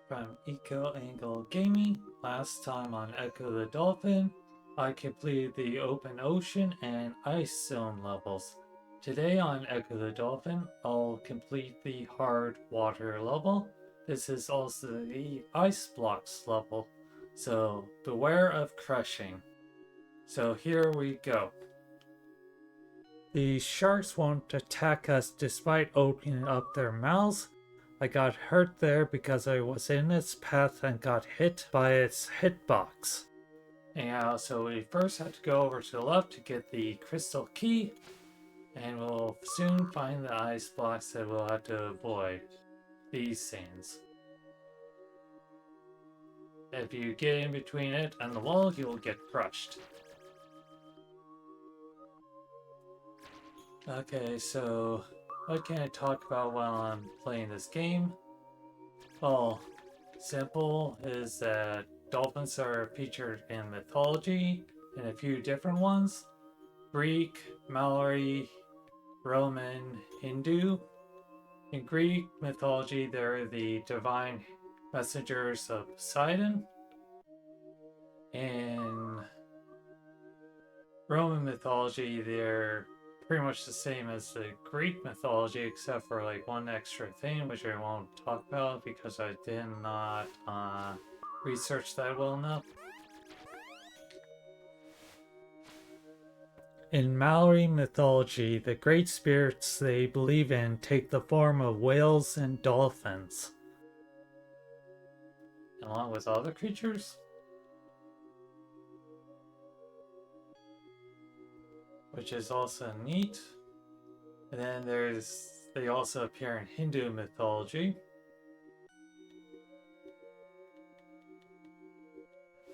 from Eco Angle Gaming. Last time on Ecco the Dolphin, I completed the open ocean and ice zone levels. Today on Ecco the Dolphin, I'll complete the hard water level. This is also the ice blocks level, so beware of crushing. So here we go. The sharks won't attack us despite opening up their mouths. I got hurt there because I was in its path and got hit by its hitbox. Anyhow, so we first have to go over to the left to get the crystal key, and we'll soon find the ice blocks that we'll have to avoid. These things. If you get in between it and the wall, you'll get crushed. Okay, so what can I talk about while I'm playing this game? Well, simple is that dolphins are featured in mythology in a few different ones. Greek, Maori, Roman, Hindu. In Greek mythology, they're the divine messengers of Poseidon. In Roman mythology, they're pretty much the same as the Greek mythology, except for like one extra thing, which I won't talk about because I did not research that well enough. In Maori mythology, the great spirits they believe in take the form of whales and dolphins, along with other creatures. Which is also neat. And then they also appear in Hindu mythology.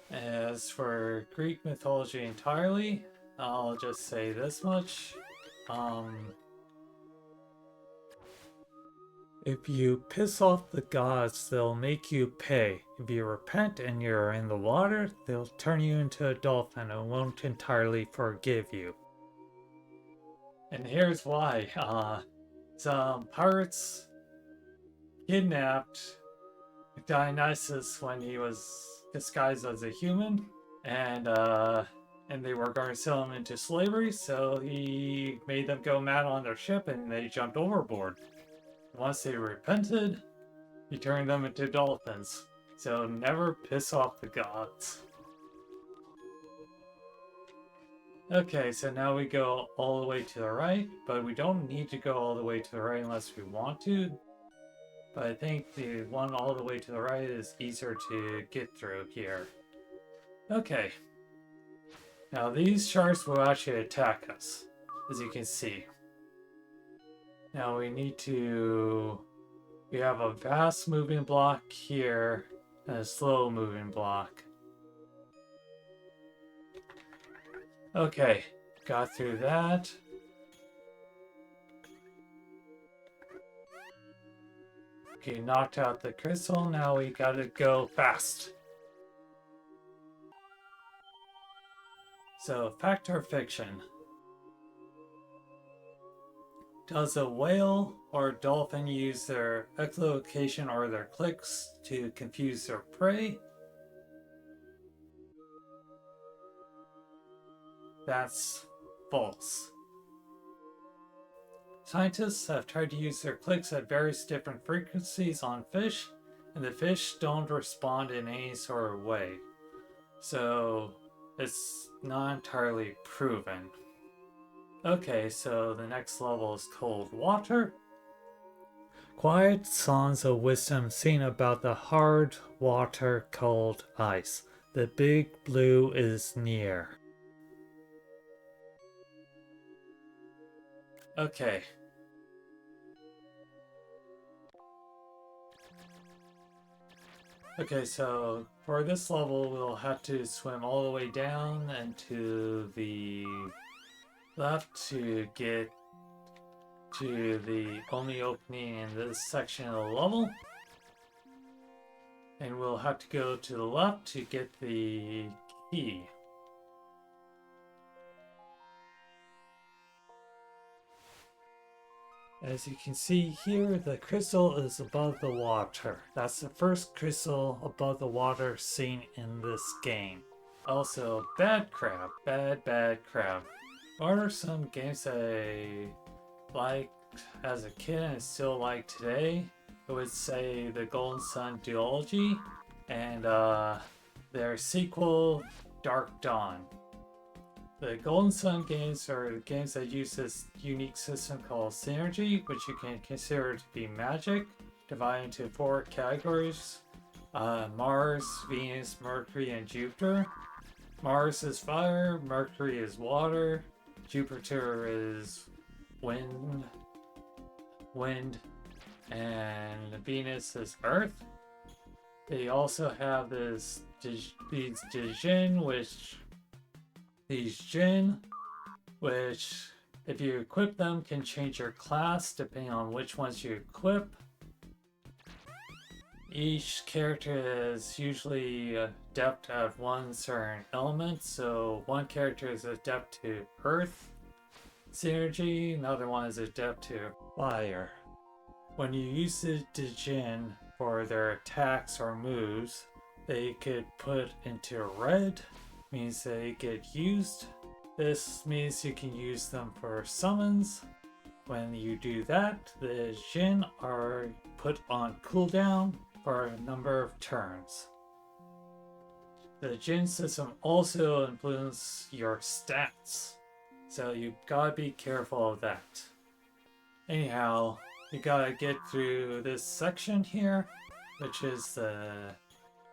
As for Greek mythology entirely, I'll just say this much. If you piss off the gods, they'll make you pay. If you repent and you're in the water, they'll turn you into a dolphin and won't entirely forgive you. And here's why. Some pirates kidnapped Dionysus when he was disguised as a human, and they were going to sell him into slavery, so he made them go mad on their ship and they jumped overboard. Once they repented, he turned them into dolphins. So never piss off the gods. Okay, so now we go all the way to the right, but we don't need to go all the way to the right unless we want to. But I think the one all the way to the right is easier to get through here. Okay. Now these sharks will actually attack us, as you can see. Now we have a fast moving block here and a slow moving block. Okay, got through that. Okay, knocked out the crystal, now we gotta go fast. So, fact or fiction? Does a whale or dolphin use their echolocation or their clicks to confuse their prey? That's false. Scientists have tried to use their clicks at various different frequencies on fish, and the fish don't respond in any sort of way. So, it's not entirely proven. Okay, so the next level is cold water. Quiet songs of wisdom sing about the hard water, cold ice. The big blue is near. Okay. Okay, so for this level, we'll have to swim all the way down and to the left to get to the only opening in this section of the level. And we'll have to go to the left to get the key. As you can see here, the crystal is above the water. That's the first crystal above the water seen in this game. Also, bad crab. Bad crab. What are some games I liked as a kid and still like today? I would say the Golden Sun duology and their sequel, Dark Dawn. The Golden Sun games are games that use this unique system called synergy, which you can consider to be magic, divided into 4 categories: Mars, Venus, Mercury, and Jupiter. Mars is fire, Mercury is water, Jupiter is wind, and Venus is earth. They also have these Jin, which if you equip them can change your class depending on which ones you equip. Each character is usually adept at one certain element, so one character is adept to earth synergy, another one is adept to fire. When you use the Jin for their attacks or moves, they could put into red, means they get used. This means you can use them for summons. When you do that, the Jin are put on cooldown for a number of turns. The Jin system also influences your stats, so you gotta be careful of that. Anyhow, you gotta get through this section here, which is the...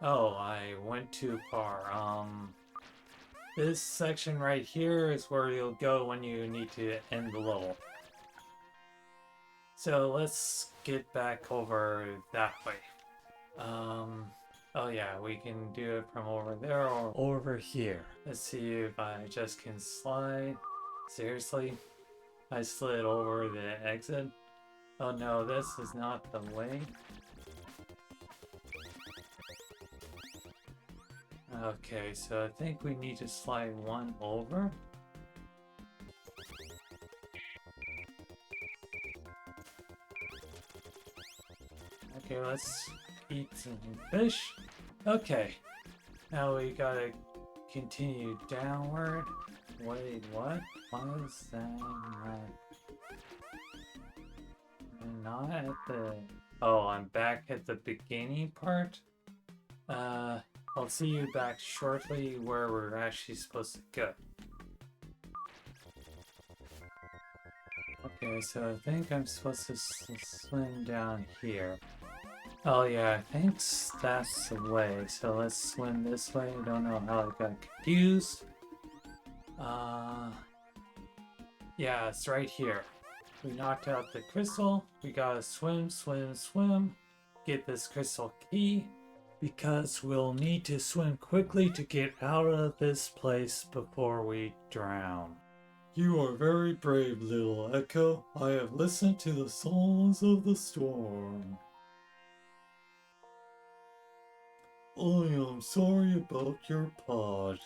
Oh, I went too far. This section right here is where you'll go when you need to end the level. So let's get back over that way. Oh yeah, we can do it from over there or over here. Let's see if I just can slide. Seriously? I slid over the exit? Oh no, this is not the way. Okay, so I think we need to slide one over. Okay, let's eat some fish. Okay, now we gotta continue downward. Wait, what? Why is that not at the... Oh, I'm back at the beginning part? I'll see you back shortly where we're actually supposed to go. Okay, so I think I'm supposed to swim down here. Oh yeah, I think that's the way. So let's swim this way. I don't know how I got confused. Yeah, it's right here. We knocked out the crystal. We gotta swim. Get this crystal key. Because we'll need to swim quickly to get out of this place before we drown. You are very brave, little Echo. I have listened to the songs of the storm. I am sorry about your pod.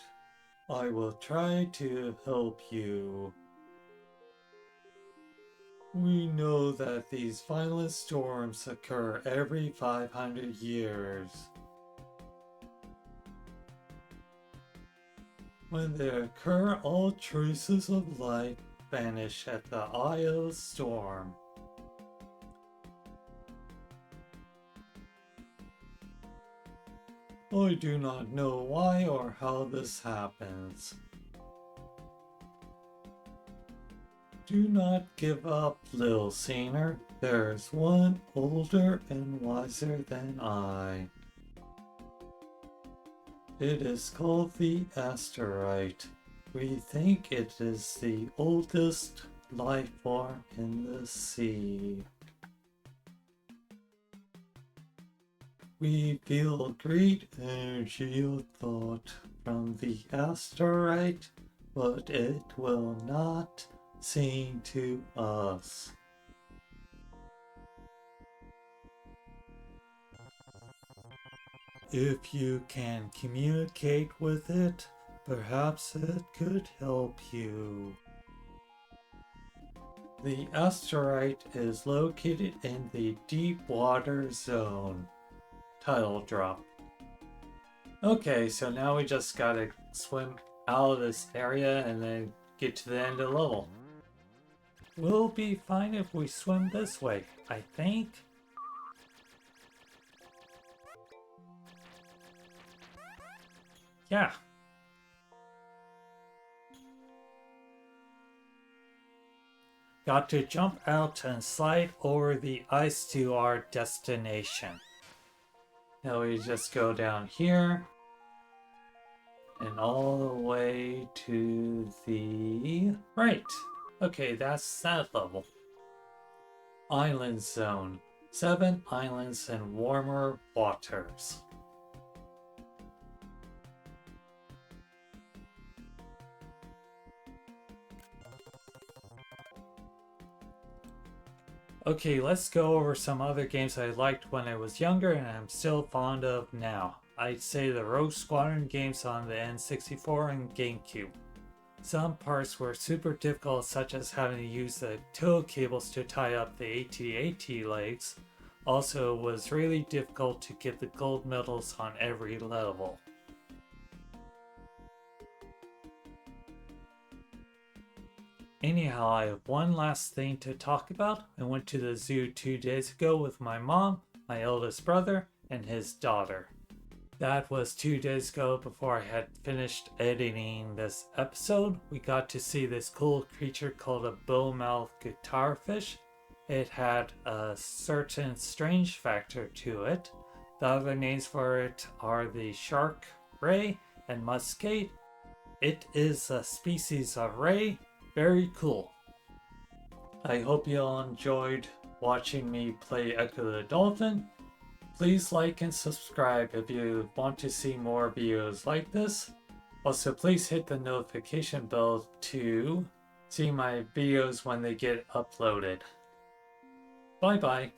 I will try to help you. We know that these violent storms occur every 500 years. When they occur, all traces of light vanish at the eye of the storm. I do not know why or how this happens. Do not give up, little Saner. There is one older and wiser than I. It is called the asteroid. We think it is the oldest life form in the sea. We feel great energy of thought from the asteroid, but it will not seem to us. If you can communicate with it, perhaps it could help you. The asteroid is located in the deep water zone. Title drop. Okay, so now we just gotta swim out of this area and then get to the end of the level. We'll be fine if we swim this way, I think. Yeah. Got to jump out and slide over the ice to our destination. Now we just go down here and all the way to the right. Okay, that's that level. Island Zone. 7 islands and warmer waters. Okay, let's go over some other games I liked when I was younger and I'm still fond of now. I'd say the Rogue Squadron games on the N64 and GameCube. Some parts were super difficult, such as having to use the tow cables to tie up the AT-AT legs. Also, it was really difficult to get the gold medals on every level. Anyhow, I have one last thing to talk about. I went to the zoo 2 days ago with my mom, my eldest brother, and his daughter. That was 2 days ago before I had finished editing this episode. We got to see this cool creature called a bowmouth guitarfish. It had a certain strange factor to it. The other names for it are the shark ray and muscate. It is a species of ray. Very cool. I hope you all enjoyed watching me play Ecco the Dolphin. Please like and subscribe if you want to see more videos like this. Also, please hit the notification bell to see my videos when they get uploaded. Bye bye.